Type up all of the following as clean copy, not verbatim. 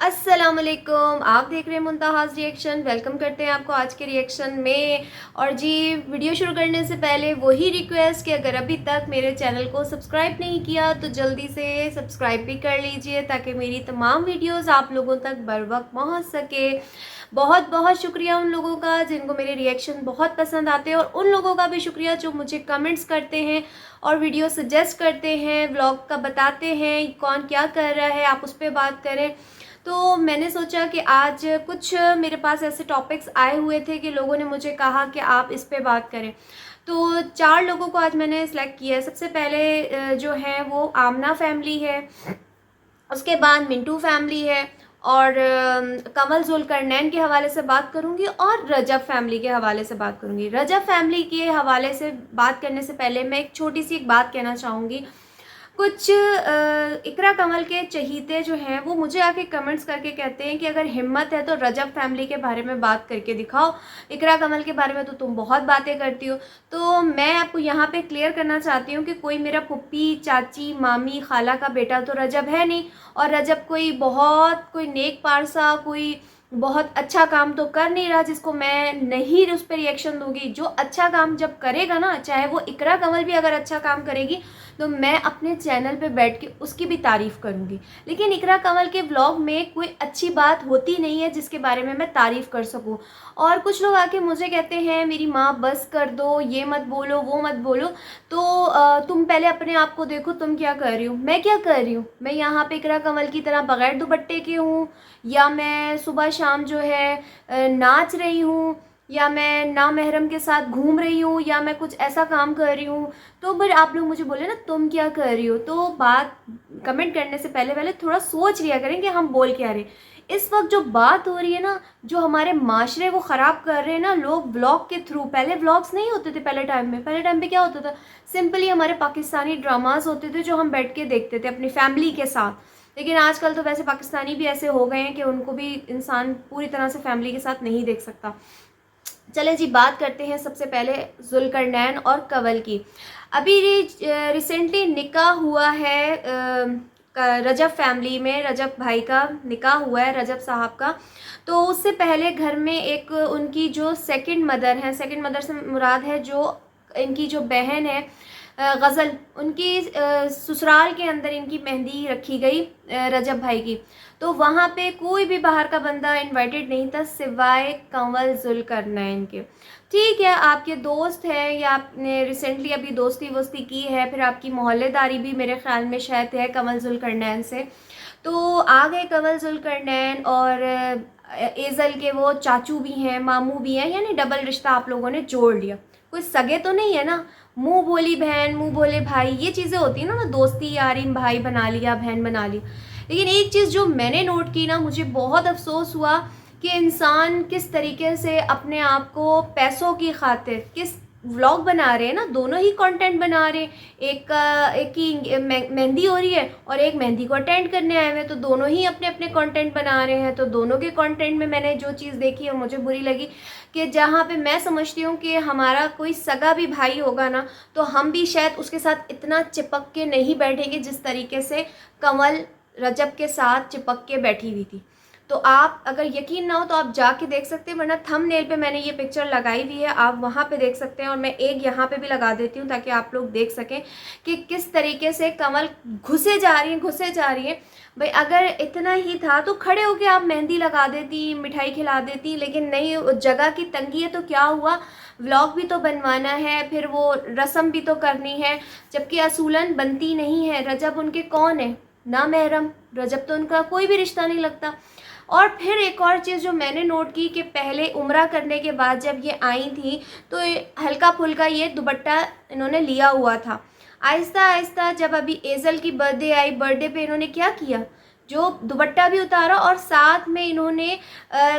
अस्सलामुअलैकुम, आप देख रहे हैं मुंतहाज़ रिएक्शन। वेलकम करते हैं आपको आज के रिएक्शन में। और जी, वीडियो शुरू करने से पहले वही रिक्वेस्ट कि अगर अभी तक मेरे चैनल को सब्सक्राइब नहीं किया तो जल्दी से सब्सक्राइब भी कर लीजिए ताकि मेरी तमाम वीडियोस आप लोगों तक बर वक्त पहुँच सके। बहुत बहुत शुक्रिया उन लोगों का जिनको मेरे रिएक्शन बहुत पसंद आते हैं, और उन लोगों का भी शुक्रिया जो मुझे कमेंट्स करते हैं और वीडियो सजेस्ट करते हैं, व्लॉग का बताते हैं कौन क्या कर रहा है, आप उस पर बात करें। तो मैंने सोचा कि आज कुछ मेरे पास ऐसे टॉपिक्स आए हुए थे कि लोगों ने मुझे कहा कि आप इस पे बात करें। तो 4 लोगों को आज मैंने सेलेक्ट किया है। सबसे पहले जो है वो आमना फैमिली है, उसके बाद मिंटू फैमिली है, और कमल जुल्करनैन के हवाले से बात करूंगी, और रजब फैमिली के हवाले से बात करूंगी। रजब फैमिली के हवाले से बात करने से पहले मैं एक छोटी सी एक बात कहना चाहूँगी। कुछ इकरा कमल के चहीते जो हैं वो मुझे आके कमेंट्स करके कहते हैं कि अगर हिम्मत है तो रजब फैमिली के बारे में बात करके दिखाओ, इकरा कमल के बारे में तो तुम बहुत बातें करती हो। तो मैं आपको यहाँ पे क्लियर करना चाहती हूँ कि कोई मेरा पुप्पी, चाची, मामी, खाला का बेटा तो रजब है नहीं, और रजब कोई नेक पारसा, कोई बहुत अच्छा काम तो कर नहीं रहा जिसको मैं नहीं उस पर रिएक्शन दूंगी। जो अच्छा काम जब करेगा ना, चाहे वो इकरा कमल भी अगर अच्छा काम करेगी तो मैं अपने चैनल पे बैठ के उसकी भी तारीफ़ करूंगी। लेकिन इकरा कमल के व्लॉग में कोई अच्छी बात होती नहीं है जिसके बारे में मैं तारीफ़ कर सकूं। और कुछ लोग आके मुझे कहते हैं मेरी माँ बस कर दो, ये मत बोलो, वो मत बोलो। तो तुम पहले अपने आप को देखो, तुम क्या कर रही हो, मैं क्या कर रही हूँ। मैं यहाँ पे इकरा कमल की तरह बगैर दुपट्टे के हूँ, या मैं सुबह शाम जो है नाच रही हूँ, या मैं नामहरम के साथ घूम रही हूँ, या मैं कुछ ऐसा काम कर रही हूँ। तो फिर आप लोग मुझे बोले ना तुम क्या कर रही हो, तो बात कमेंट करने से पहले पहले थोड़ा सोच लिया करें कि हम बोल क्या रहे। इस वक्त जो बात हो रही है ना, जो हमारे माशरे को ख़राब कर रहे हैं ना लोग व्लॉग के थ्रू। पहले व्लॉग्स नहीं होते थे, पहले टाइम पे क्या होता था, सिंपली हमारे पाकिस्तानी ड्रामाज होते थे जो हम बैठ के देखते थे अपनी फैमिली के साथ। लेकिन आजकल तो वैसे पाकिस्तानी भी ऐसे हो गए हैं कि उनको भी इंसान पूरी तरह से फैमिली के साथ नहीं देख सकता। चले जी, बात करते हैं सबसे पहले जुल्करनैन और कंवल की। अभी रिसेंटली निकाह हुआ है रजब फैमिली में, रजब भाई का निकाह हुआ है, रजब साहब का। तो उससे पहले घर में एक उनकी जो सेकंड मदर से मुराद है जो इनकी जो बहन है गज़ल, उनकी ससुराल के अंदर इनकी मेहंदी रखी गई रजब भाई की। तो वहाँ पे कोई भी बाहर का बंदा इनवाइटेड नहीं था सिवाय कंवल जुल्करनैन के। ठीक है, आपके दोस्त हैं या आपने रिसेंटली अभी दोस्ती वोस्ती की है, फिर आपकी मोहल्लेदारी भी मेरे ख्याल में शायद है कंवल जुल्करनैन से। तो आ गए कंवल जुल्करनैन, और एज़ल के वो चाचू भी हैं, मामू भी हैं, यानी डबल रिश्ता आप लोगों ने जोड़ लिया। कोई सगे तो नहीं है ना, मुँह बोली बहन, मुँह बोले भाई, ये चीज़ें होती हैं ना, दोस्ती यारी, भाई बना लिया, बहन बना ली। लेकिन एक चीज़ जो मैंने नोट की ना, मुझे बहुत अफसोस हुआ कि इंसान किस तरीके से अपने आप को पैसों की खातिर किस व्लॉग बना रहे हैं ना, दोनों ही कंटेंट बना रहे हैं। एक की मेहंदी हो रही है और एक मेहंदी को अटेंड करने आए हुए हैं, तो दोनों ही अपने अपने कंटेंट बना रहे हैं। तो दोनों के कंटेंट में मैंने जो चीज़ देखी और मुझे बुरी लगी कि जहाँ पे मैं समझती हूँ कि हमारा कोई सगा भी भाई होगा ना, तो हम भी शायद उसके साथ इतना चिपक के नहीं बैठेंगे जिस तरीके से कंवल रजब के साथ चिपक के बैठी हुई थी। तो आप अगर यकीन ना हो तो आप जाके देख सकते हैं, वरना थंबनेल पे मैंने ये पिक्चर लगाई हुई है, आप वहाँ पे देख सकते हैं। और मैं एक यहाँ पे भी लगा देती हूँ ताकि आप लोग देख सकें कि किस तरीके से कंवल घुसे जा रही हैं। भाई अगर इतना ही था तो खड़े होके आप मेहंदी लगा देती, मिठाई खिला देती, लेकिन नहीं, जगह की तंगी है तो क्या हुआ, व्लॉग भी तो बनवाना है, फिर वो रस्म भी तो करनी है, जबकि असूलन बनती नहीं है। रजब उनके कौन है, ना महरम, रजब तो उनका कोई भी रिश्ता नहीं लगता। और फिर एक और चीज़ जो मैंने नोट की कि पहले उम्रा करने के बाद जब ये आई थी तो हल्का फुल्का ये दुपट्टा इन्होंने लिया हुआ था। आहिस्ता आहिस्ता जब अभी एज़ल की बर्थडे आई, बर्थडे पे इन्होंने क्या किया, जो दुपट्टा भी उतारा, और साथ में इन्होंने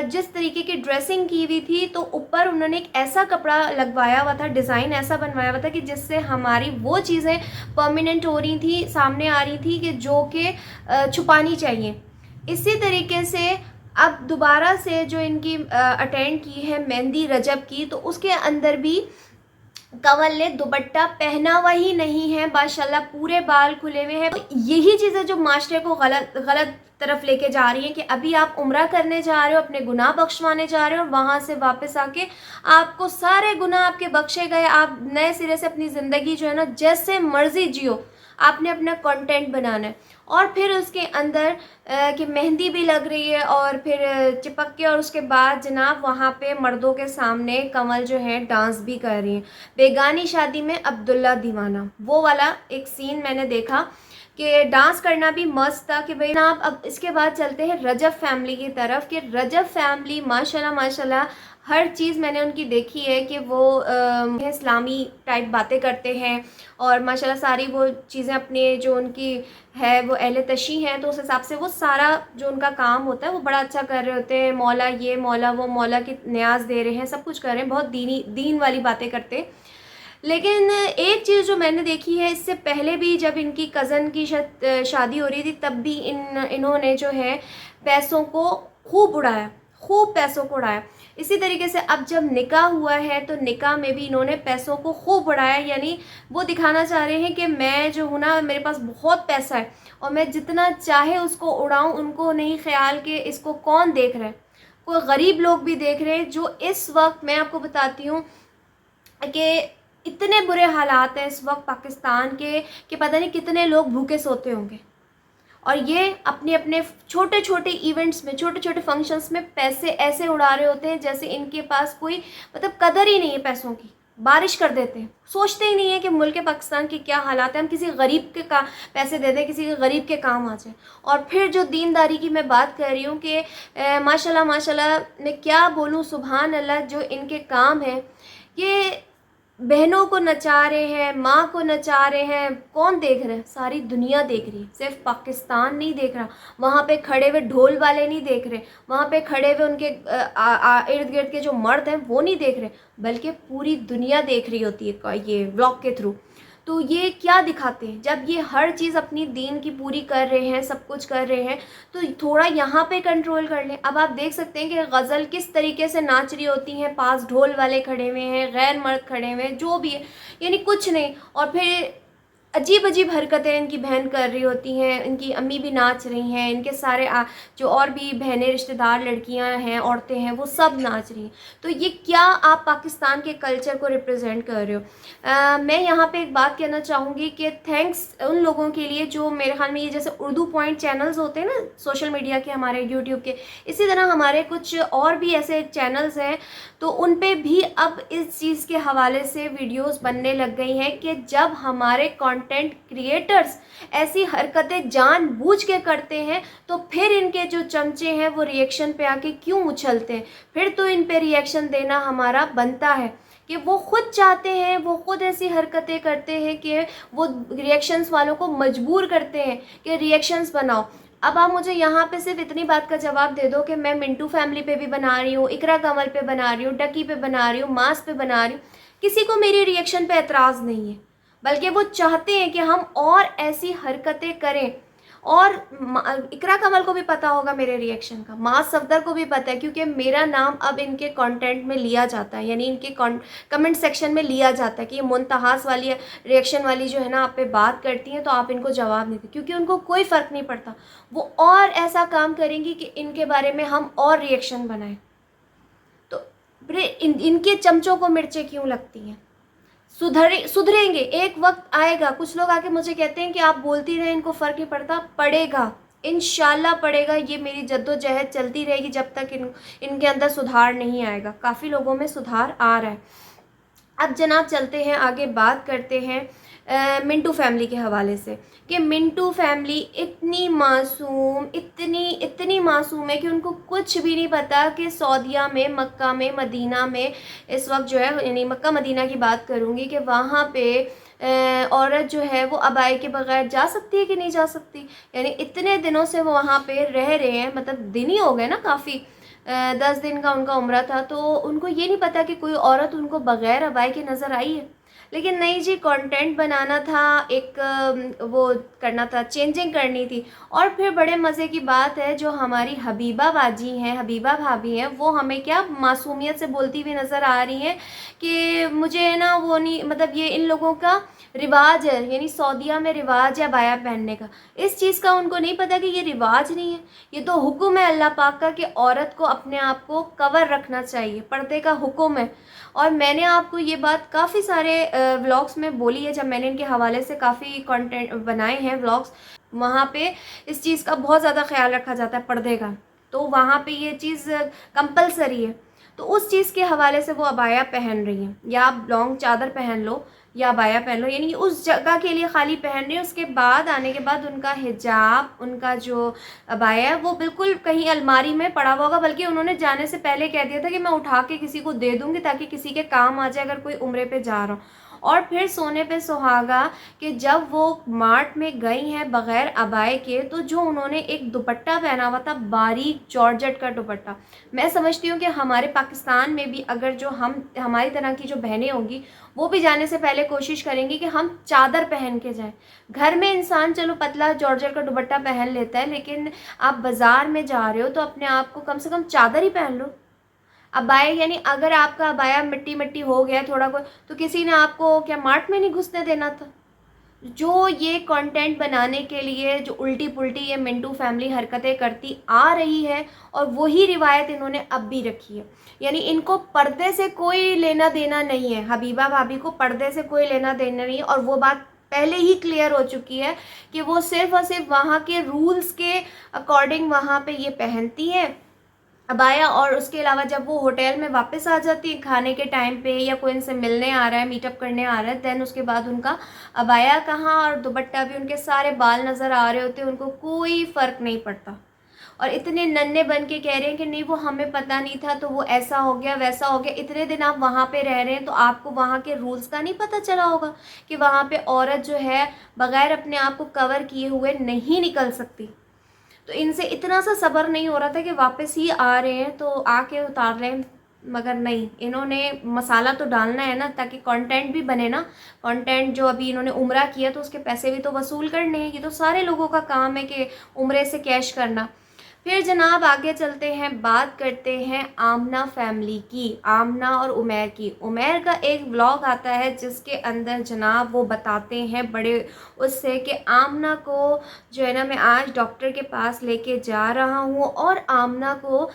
जिस तरीके की ड्रेसिंग की हुई थी तो ऊपर उन्होंने एक ऐसा कपड़ा लगवाया हुआ था, डिज़ाइन ऐसा बनवाया हुआ था कि जिससे हमारी वो चीज़ें परमानेंट हो रही थी, सामने आ रही थी कि जो कि छुपानी चाहिए। इसी तरीके से अब दोबारा से जो इनकी अटेंड की है मेहंदी रजब की, तो उसके अंदर भी कंवल ने दुपट्टा पहना हुआ ही नहीं है, माशाल्लाह पूरे बाल खुले हुए हैं। तो यही चीज़ें जो माशरे को गलत गलत तरफ लेके जा रही हैं कि अभी आप उम्रा करने जा रहे हो, अपने गुनाह बख्शवाने जा रहे हो, और वहाँ से वापस आके आपको सारे गुनाह आपके बख्शे गए, आप नए सिरे से अपनी ज़िंदगी जो है ना जैसे मर्ज़ी जियो, आपने अपना कंटेंट बनाना है। और फिर उसके अंदर कि मेहंदी भी लग रही है और फिर चिपक के, और उसके बाद जनाब वहाँ पे मर्दों के सामने कंवल जो है डांस भी कर रही हैं। बेगानी शादी में अब्दुल्ला दीवाना, वो वाला एक सीन मैंने देखा कि डांस करना भी मस्त था कि भाई ना। अब इसके बाद चलते हैं रजब फैमिली की तरफ कि रजब फैमिली माशाल्लाह माशाल्लाह हर चीज़ मैंने उनकी देखी है कि वो इस्लामी टाइप बातें करते हैं, और माशाल्लाह सारी वो चीज़ें अपने जो उनकी है वो अहले तशी हैं, तो उस हिसाब से वो सारा जो उनका काम होता है वो बड़ा अच्छा कर रहे होते हैं। मौला ये मौला वो मौला की न्याज दे रहे हैं, सब कुछ कर रहे हैं, बहुत दीन वाली बातें करते हैं। लेकिन एक चीज़ जो मैंने देखी है, इससे पहले भी जब इनकी कज़न की शादी हो रही थी तब भी इन्होंने जो है पैसों को खूब उड़ाया, खूब पैसों को उड़ाया। इसी तरीके से अब जब निकाह हुआ है तो निकाह में भी इन्होंने पैसों को खूब उड़ाया, यानी वो दिखाना चाह रहे हैं कि मैं जो हूँ ना, मेरे पास बहुत पैसा है और मैं जितना चाहे उसको उड़ाऊँ। उनको नहीं ख्याल कि इसको कौन देख रहा है, कोई गरीब लोग भी देख रहे हैं। जो इस वक्त मैं आपको बताती हूँ कि इतने बुरे हालात हैं इस वक्त पाकिस्तान के कि पता नहीं कितने लोग भूखे सोते होंगे, और ये अपने अपने छोटे छोटे इवेंट्स में, छोटे छोटे फंक्शंस में पैसे ऐसे उड़ा रहे होते हैं जैसे इनके पास कोई मतलब कदर ही नहीं है पैसों की, बारिश कर देते हैं। सोचते ही नहीं है कि मुल्क पाकिस्तान के क्या हालात हैं, हम किसी गरीब के का पैसे दे दें, किसी के गरीब के काम आ जाए। और फिर जो दीनदारी की मैं बात कर रही हूँ कि माशाल्लाह माशाल्लाह मैं क्या बोलूँ, सुभान अल्लाह, जो इनके काम है ये बहनों को नचा रहे हैं, माँ को नचा रहे हैं। कौन देख रहा है? सारी दुनिया देख रही है, सिर्फ पाकिस्तान नहीं देख रहा। वहाँ पे खड़े हुए ढोल वाले नहीं देख रहे, वहाँ पे खड़े हुए उनके इर्द गिर्द के जो मर्द हैं वो नहीं देख रहे, बल्कि पूरी दुनिया देख रही होती है ये व्लॉग के थ्रू। तो ये क्या दिखाते हैं? जब ये हर चीज़ अपनी दीन की पूरी कर रहे हैं, सब कुछ कर रहे हैं, तो थोड़ा यहाँ पे कंट्रोल कर लें। अब आप देख सकते हैं कि गज़ल किस तरीके से नाच रही होती हैं, पास ढोल वाले खड़े हुए हैं, गैर मर्द खड़े हुए हैं, जो भी है, यानी कुछ नहीं। और फिर अजीब अजीब हरकतें इनकी बहन कर रही होती हैं, इनकी अम्मी भी नाच रही हैं, इनके सारे जो और भी बहनें, रिश्तेदार, लड़कियां हैं, औरतें हैं, वो सब नाच रही हैं। तो ये क्या आप पाकिस्तान के कल्चर को रिप्रेजेंट कर रहे हो? मैं यहाँ पे एक बात कहना चाहूँगी कि थैंक्स उन लोगों के लिए जो मेरे ख्याल में ये जैसे उर्दू पॉइंट चैनल्स होते हैं ना सोशल मीडिया के, हमारे यूट्यूब के, इसी तरह हमारे कुछ और भी ऐसे चैनल्स हैं, तो उन पे भी अब इस चीज़ के हवाले से वीडियोस बनने लग गई हैं कि जब हमारे कंटेंट क्रिएटर्स ऐसी हरकतें जानबूझ के करते हैं तो फिर इनके जो चमचे हैं वो रिएक्शन पे आके क्यों उछलते हैं? फिर तो इन पे रिएक्शन देना हमारा बनता है कि वो खुद चाहते हैं, वो खुद ऐसी हरकतें करते हैं कि वो रिएक्शंस वालों को मजबूर करते हैं कि रिएक्शंस बनाओ। अब आप मुझे यहाँ पे सिर्फ इतनी बात का जवाब दे दो कि मैं मिंटू फैमिली पे भी बना रही हूँ, इकरा कंवल पे बना रही हूँ, डकी पे बना रही हूँ, मास पे बना रही हूँ, किसी को मेरी रिएक्शन पे एतराज़ नहीं है, बल्कि वो चाहते हैं कि हम और ऐसी हरकतें करें। और इकरा कमल को भी पता होगा मेरे रिएक्शन का, मास सफदर को भी पता है, क्योंकि मेरा नाम अब इनके कंटेंट में लिया जाता है, यानी इनके कमेंट सेक्शन में लिया जाता है कि ये मुंतहास वाली रिएक्शन वाली जो है ना आप पे बात करती हैं तो आप इनको जवाब नहीं देते, क्योंकि उनको कोई फ़र्क नहीं पड़ता। वो और ऐसा काम करेंगी कि इनके बारे में हम और रिएक्शन बनाएं। तो इनके चमचों को मिर्चें क्यों लगती हैं? सुधरेंगे, एक वक्त आएगा। कुछ लोग आके मुझे कहते हैं कि आप बोलती रहे, इनको फ़र्क नहीं पड़ता। पड़ेगा, इंशाल्लाह पड़ेगा। ये मेरी जद्दोजहद चलती रहेगी जब तक इनके अंदर सुधार नहीं आएगा। काफ़ी लोगों में सुधार आ रहा है। अब जनाब चलते हैं आगे, बात करते हैं मिंटू फैमिली के हवाले से कि मिंटू फैमिली इतनी मासूम, इतनी मासूम है कि उनको कुछ भी नहीं पता कि सऊदीया में, मक्का में, मदीना में इस वक्त जो है, यानी मक्का मदीना की बात करूँगी, कि वहाँ पे औरत जो है वो अबाए के बगैर जा सकती है कि नहीं जा सकती। यानी इतने दिनों से वो वहाँ पे रह रहे हैं, मतलब दिन ही हो गए ना काफ़ी, 10 दिन का उनका उम्रा था, तो उनको ये नहीं पता कि कोई औरत उनको बग़ैर अबाए के नज़र आई है। लेकिन नहीं जी, कंटेंट बनाना था, एक वो करना था, चेंजिंग करनी थी। और फिर बड़े मज़े की बात है, जो हमारी हबीबा बाजी हैं, हबीबा भाभी हैं, वो हमें क्या मासूमियत से बोलती हुई नज़र आ रही हैं कि मुझे ना वो नहीं, मतलब ये इन लोगों का रिवाज है, यानी सऊदीया में रिवाज है अबाया पहनने का। इस चीज़ का उनको नहीं पता कि ये रिवाज नहीं है, ये तो हुक्म है अल्लाह पाक का कि औरत को अपने आप को कवर रखना चाहिए, पर्दे का हुक्म है। और मैंने आपको ये बात काफ़ी सारे व्लॉग्स में बोली है, जब मैंने इनके हवाले से काफ़ी कंटेंट बनाए हैं व्लॉग्स, वहाँ पे इस चीज़ का बहुत ज़्यादा ख्याल रखा जाता है, पर्दे का। तो वहाँ पे ये चीज़ कंपलसरी है। तो उस चीज़ के हवाले से वो अबाया पहन रही हैं, या आप लॉन्ग चादर पहन लो या अबाया पहन लो, यानी उस जगह के लिए खाली पहन रही है। उसके बाद आने के बाद उनका हिजाब, उनका जो अबाया है, वो बिल्कुल कहीं अलमारी में पड़ा हुआ होगा, बल्कि उन्होंने जाने से पहले कह दिया था कि मैं उठा के किसी को दे दूँगी ताकि किसी के काम आ जाए अगर कोई उम्रे पे जा रहा हो। और फिर सोने पे सुहागा कि जब वो मार्ट में गई हैं बग़ैर अबाए के, तो जो उन्होंने एक दुपट्टा पहना हुआ था, बारीक जॉर्जेट का दुपट्टा। मैं समझती हूँ कि हमारे पाकिस्तान में भी अगर जो हमारी तरह की जो बहनें होंगी, वो भी जाने से पहले कोशिश करेंगी कि हम चादर पहन के जाएं। घर में इंसान चलो पतला जॉर्जेट का दुपट्टा पहन लेता है, लेकिन आप बाज़ार में जा रहे हो तो अपने आप को कम से कम चादर ही पहन लो। अबाया, यानी अगर आपका अबाया मिट्टी मिट्टी हो गया थोड़ा बहुत, तो किसी ने आपको क्या मार्ट में नहीं घुसने देना था? जो ये कंटेंट बनाने के लिए जो उल्टी पुल्टी ये मिंटू फैमिली हरकतें करती आ रही है, और वही रिवायत इन्होंने अब भी रखी है। यानी इनको पर्दे से कोई लेना देना नहीं है, हबीबा भाभी को पर्दे से कोई लेना देना नहीं है। और वो बात पहले ही क्लियर हो चुकी है कि वो सिर्फ और सिर्फ वहाँ के रूल्स के अकॉर्डिंग वहाँ पे ये पहनती है अबाया। और उसके अलावा जब वो होटल में वापस आ जाती है खाने के टाइम पे, या कोई इनसे मिलने आ रहा है, मीटअप करने आ रहा है, देन उसके बाद उनका अबाया कहाँ और दुपट्टा भी, उनके सारे बाल नज़र आ रहे होते हैं, उनको कोई फ़र्क नहीं पड़ता। और इतने नन्हे बन के कह रहे हैं कि नहीं वो हमें पता नहीं था, तो वो ऐसा हो गया वैसा हो गया। इतने दिन आप वहाँ पे रह रहे हैं तो आपको वहाँ के रूल्स का नहीं पता चला होगा कि वहाँ पे औरत जो है बग़ैर अपने आप को कवर किए हुए नहीं निकल सकती। तो इनसे इतना सा सब्र नहीं हो रहा था कि वापस ही आ रहे हैं तो आके उतार लें, मगर नहीं, इन्होंने मसाला तो डालना है ना, ताकि कंटेंट भी बने ना। कंटेंट जो अभी इन्होंने उम्रा किया तो उसके पैसे भी तो वसूल करने हैं, ये तो सारे लोगों का काम है कि उम्रे से कैश करना। फिर जनाब आगे चलते हैं, बात करते हैं आमना फैमिली की, आमना और उमैर की। उमैर का एक व्लॉग आता है जिसके अंदर जनाब वो बताते हैं बड़े उससे कि आमना को जो है ना, मैं आज डॉक्टर के पास लेके जा रहा हूँ, और आमना को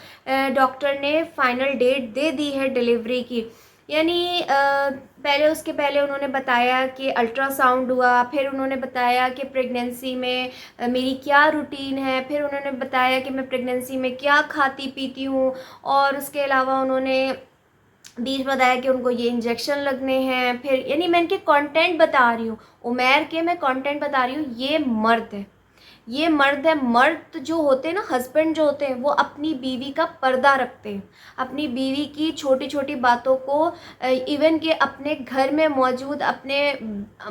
डॉक्टर ने फ़ाइनल डेट दे दी है डिलीवरी की। यानी पहले उसके पहले उन्होंने बताया कि अल्ट्रासाउंड हुआ, फिर उन्होंने बताया कि प्रेगनेंसी में मेरी क्या रूटीन है, फिर उन्होंने बताया कि मैं प्रेगनेंसी में क्या खाती पीती हूँ, और उसके अलावा उन्होंने बीच बताया कि उनको ये इंजेक्शन लगने हैं। फिर यानी मैं इनके कंटेंट बता रही हूँ, उमैर के मैं कंटेंट बता रही हूँ। ये मर्द है, ये मर्द है। मर्द जो होते हैं ना, हस्बैंड जो होते हैं, वो अपनी बीवी का पर्दा रखते हैं, अपनी बीवी की छोटी छोटी बातों को, इवन कि अपने घर में मौजूद अपने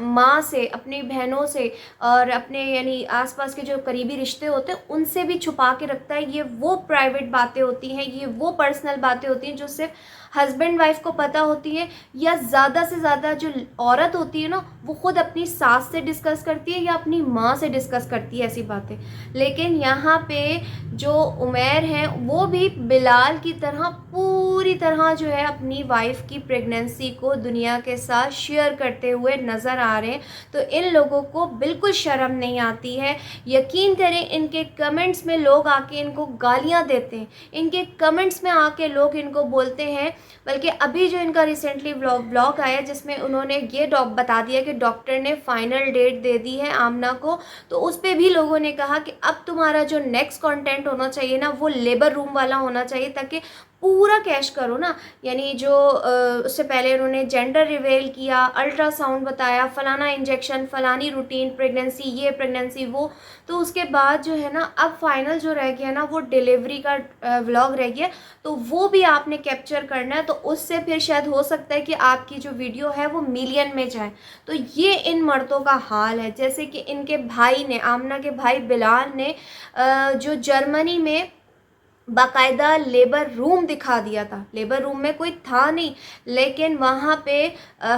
माँ से, अपनी बहनों से, और अपने यानी आसपास के जो करीबी रिश्ते होते हैं उनसे भी छुपा के रखता है। ये वो प्राइवेट बातें होती हैं, ये वो पर्सनल बातें होती हैं जो सिर्फ हस्बैंड वाइफ को पता होती है, या ज़्यादा से ज़्यादा जो औरत होती है ना, वो ख़ुद अपनी सास से डिस्कस करती है या अपनी माँ से डिस्कस करती है ऐसी बातें। लेकिन यहाँ पे जो उमैर हैं वो भी बिलाल की तरह पूरी तरह जो है अपनी वाइफ की प्रेगनेंसी को दुनिया के साथ शेयर करते हुए नज़र आ रहे हैं। तो इन लोगों को बिल्कुल शर्म नहीं आती है। यकीन करें, इनके कमेंट्स में लोग आके इनको गालियाँ देते हैं, इनके कमेंट्स में आके लोग इनको बोलते हैं। बल्कि अभी जो इनका रिसेंटली ब्लॉग आया जिसमें उन्होंने ये बता दिया कि डॉक्टर ने फ़ाइनल डेट दे दी है आमना को, तो उस पर भी लोगों ने कहा कि अब तुम्हारा जो नेक्स्ट कंटेंट होना चाहिए ना, वो लेबर रूम वाला होना चाहिए, ताकि पूरा कैश करो ना। यानी जो उससे पहले उन्होंने जेंडर रिवेल किया, अल्ट्रासाउंड बताया, फ़लाना इंजेक्शन, फ़लानी रूटीन, प्रेगनेंसी ये प्रेगनेंसी वो, तो उसके बाद जो है ना, अब फाइनल जो रह गया ना, वो डिलीवरी का व्लॉग रह गया। तो वो भी आपने कैप्चर करना है, तो उससे फिर शायद हो सकता है कि आपकी जो वीडियो है वो मिलियन में जाए। तो ये इन मर्दों का हाल है। जैसे कि इनके भाई ने, आमना के भाई बिलाल ने जो जर्मनी में बाकायदा लेबर रूम दिखा दिया था। लेबर रूम में कोई था नहीं, लेकिन वहाँ पे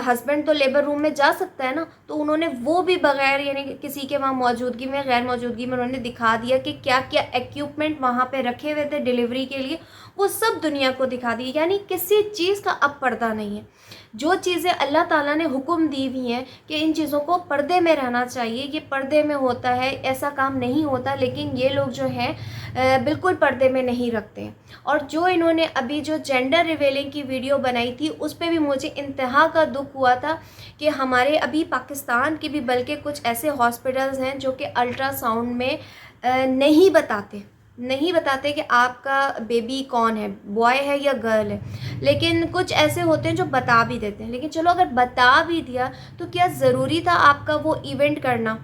हस्बैंड तो लेबर रूम में जा सकता है ना, तो उन्होंने वो भी बगैर यानी कि किसी के वहाँ मौजूदगी में, गैर मौजूदगी में उन्होंने दिखा दिया कि क्या क्या इक्विपमेंट वहाँ पे रखे हुए थे डिलीवरी के लिए, वो सब दुनिया को दिखा दी। यानी किसी चीज़ का अब पर्दा नहीं है। जो चीज़ें अल्लाह ताला ने हुक्म दी हुई हैं कि इन चीज़ों को पर्दे में रहना चाहिए, ये पर्दे में होता है, ऐसा काम नहीं होता, लेकिन ये लोग जो हैं बिल्कुल पर्दे में नहीं रखते हैं। और जो इन्होंने अभी जो जेंडर रिवीलिंग की वीडियो बनाई थी, उस पे भी मुझे इंतहा का दुख हुआ था कि हमारे अभी पाकिस्तान की भी बल्कि कुछ ऐसे हॉस्पिटल्स हैं जो कि अल्ट्रासाउंड में नहीं बताते कि आपका बेबी कौन है, बॉय है या गर्ल है। लेकिन कुछ ऐसे होते हैं जो बता भी देते हैं। लेकिन चलो अगर बता भी दिया तो क्या ज़रूरी था आपका वो इवेंट करना।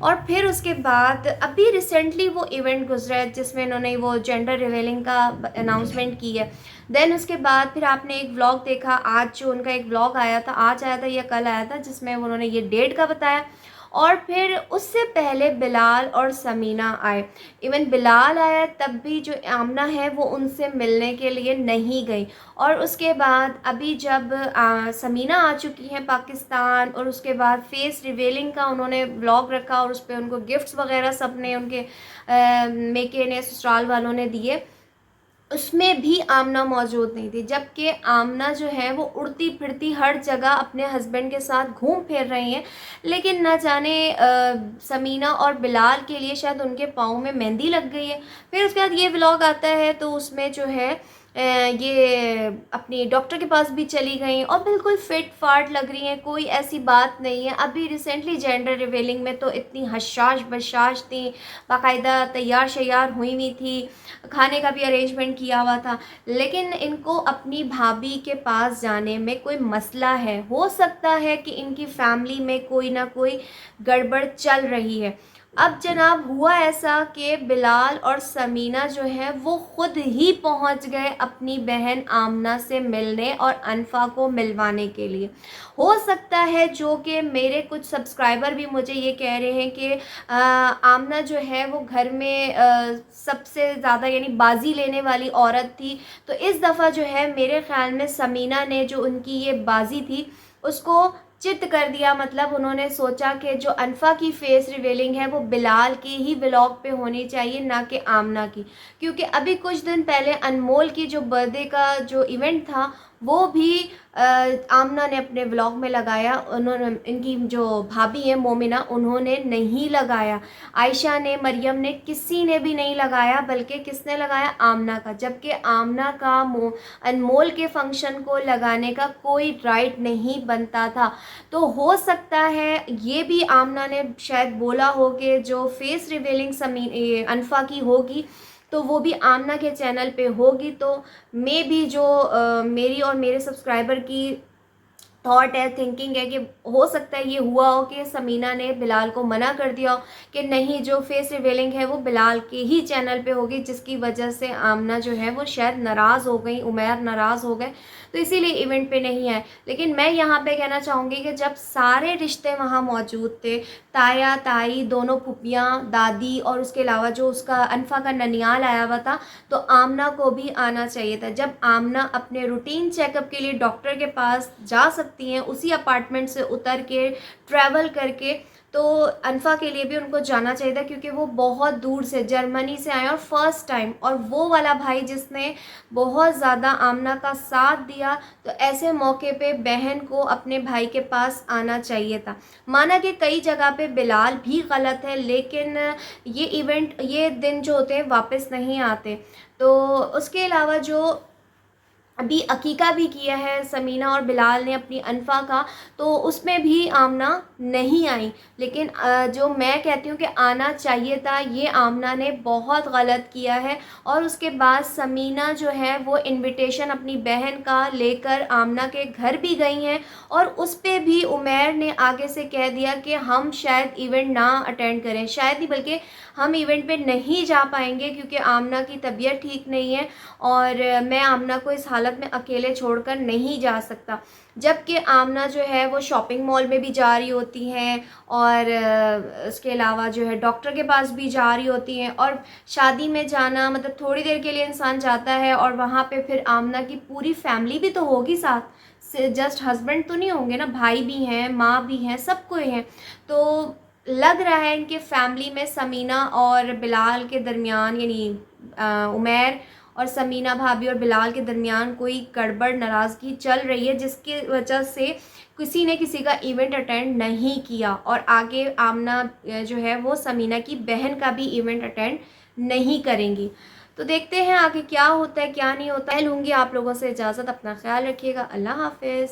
और फिर उसके बाद अभी रिसेंटली वो इवेंट गुजरा है जिसमें इन्होंने वो जेंडर रिवीलिंग का अनाउंसमेंट की है। देन उसके बाद फिर आपने एक व्लॉग देखा, आज जो उनका एक व्लॉग आया था, आज आया था या कल आया था, जिसमें उन्होंने ये डेट का बताया। और फिर उससे पहले बिलाल और समीना आए। इवन बिलाल आया तब भी जो आमना है वो उनसे मिलने के लिए नहीं गई। और उसके बाद अभी जब समीना आ चुकी हैं पाकिस्तान, और उसके बाद फेस रिवीलिंग का उन्होंने व्लॉग रखा और उस पर उनको गिफ्ट्स वगैरह सब ने उनके मेके ने, ससुराल वालों ने दिए, उसमें भी आमना मौजूद नहीं थी। जबकि आमना जो है वो उड़ती फिरती हर जगह अपने हस्बैंड के साथ घूम फिर रही हैं। लेकिन ना जाने समीना और बिलाल के लिए शायद उनके पाँव में मेहंदी लग गई है। फिर उसके बाद ये व्लॉग आता है तो उसमें जो है ये अपनी डॉक्टर के पास भी चली गई और बिल्कुल फिट फाट लग रही हैं, कोई ऐसी बात नहीं है। अभी रिसेंटली जेंडर रिवीलिंग में तो इतनी हशाश बशाश थी, बाकायदा तैयार शैयार हुई हुई थी, खाने का भी अरेंजमेंट किया हुआ था। लेकिन इनको अपनी भाभी के पास जाने में कोई मसला है, हो सकता है कि इनकी फैमिली में कोई ना कोई गड़बड़ चल रही है। अब जनाब हुआ ऐसा कि बिलाल और समीना जो है वो ख़ुद ही पहुंच गए अपनी बहन आमना से मिलने और अनफा को मिलवाने के लिए। हो सकता है जो कि मेरे कुछ सब्सक्राइबर भी मुझे ये कह रहे हैं कि आमना जो है वो घर में सबसे ज़्यादा यानी बाजी लेने वाली औरत थी, तो इस दफ़ा जो है मेरे ख़्याल में समीना ने जो उनकी ये बाजी थी उसको चित कर दिया। मतलब उन्होंने सोचा कि जो अनफा की फेस रिवीलिंग है वो बिलाल की ही व्लॉग पे होनी चाहिए, ना कि आमना की। क्योंकि अभी कुछ दिन पहले अनमोल की जो बर्थडे का जो इवेंट था वो भी आमना ने अपने व्लॉग में लगाया, उन्होंने, इनकी जो भाभी है मोमिना, उन्होंने नहीं लगाया। आयशा ने, मरियम ने, किसी ने भी नहीं लगाया, बल्कि किसने लगाया, आमना का। जबकि आमना का अनमोल के फंक्शन को लगाने का कोई राइट नहीं बनता था। तो हो सकता है ये भी आमना ने शायद बोला हो कि जो फेस रिवीलिंग अनफा की होगी तो वो भी आमना के चैनल पे होगी। तो मे भी जो मेरी और मेरे सब्सक्राइबर की थॉट है, थिंकिंग है कि हो सकता है ये हुआ हो कि समीना ने बिलाल को मना कर दिया हो कि नहीं, जो फेस रिवीलिंग है वो बिलाल के ही चैनल पे होगी, जिसकी वजह से आमना जो है वो शायद नाराज़ हो गई, उमैर नाराज़ हो गए, तो इसीलिए इवेंट पे नहीं आए। लेकिन मैं यहाँ पे कहना चाहूँगी कि जब सारे रिश्ते वहाँ मौजूद थे, ताया ताई दोनों पुपियाँ, दादी, और उसके अलावा जो उसका अनफा का ननियाल आया हुआ था, तो आमना को भी आना चाहिए था। जब आमना अपने रूटीन चेकअप के लिए डॉक्टर के पास जा सकती हैं उसी अपार्टमेंट से उतर के, ट्रैवल करके, तो अनफा के लिए भी उनको जाना चाहिए था, क्योंकि वो बहुत दूर से जर्मनी से आए और फर्स्ट टाइम, और वो वाला भाई जिसने बहुत ज़्यादा आमना का साथ दिया, तो ऐसे मौके पे बहन को अपने भाई के पास आना चाहिए था। माना कि कई जगह पे बिलाल भी गलत है, लेकिन ये इवेंट, ये दिन जो होते हैं वापस नहीं आते। तो उसके अलावा जो अभी अकीका भी किया है समीना और बिलाल ने अपनी अनफा का, तो उसमें भी आमना नहीं आई। लेकिन जो मैं कहती हूँ कि आना चाहिए था, ये आमना ने बहुत गलत किया है। और उसके बाद समीना जो है वो इनविटेशन अपनी बहन का लेकर आमना के घर भी गई हैं, और उस पर भी उमैर ने आगे से कह दिया कि हम शायद इवेंट ना अटेंड करें, शायद ही बल्कि हम इवेंट पे नहीं जा पाएंगे, क्योंकि आमना की तबीयत ठीक नहीं है और मैं आमना को इस हालत हालत में अकेले छोड़कर नहीं जा सकता। जबकि आमना जो है वो शॉपिंग मॉल में भी जा रही होती हैं और उसके अलावा जो है डॉक्टर के पास भी जा रही होती हैं। और शादी में जाना मतलब थोड़ी देर के लिए इंसान जाता है और वहाँ पे फिर आमना की पूरी फैमिली भी तो होगी साथ, जस्ट हस्बैंड तो नहीं होंगे ना, भाई भी हैं, माँ भी हैं, सब कोई हैं। तो लग रहा है इनके फैमिली में समीना और बिलाल के दरमियान, यानी उमैर और समीना भाभी और बिलाल के दरमियान कोई गड़बड़ नाराज़गी चल रही है, जिसकी वजह से किसी ने किसी का इवेंट अटेंड नहीं किया। और आगे आमना जो है वो समीना की बहन का भी इवेंट अटेंड नहीं करेंगी। तो देखते हैं आगे क्या होता है क्या नहीं होता है। लूँगी आप लोगों से इजाज़त, अपना ख्याल रखिएगा, अल्लाह हाफिज़।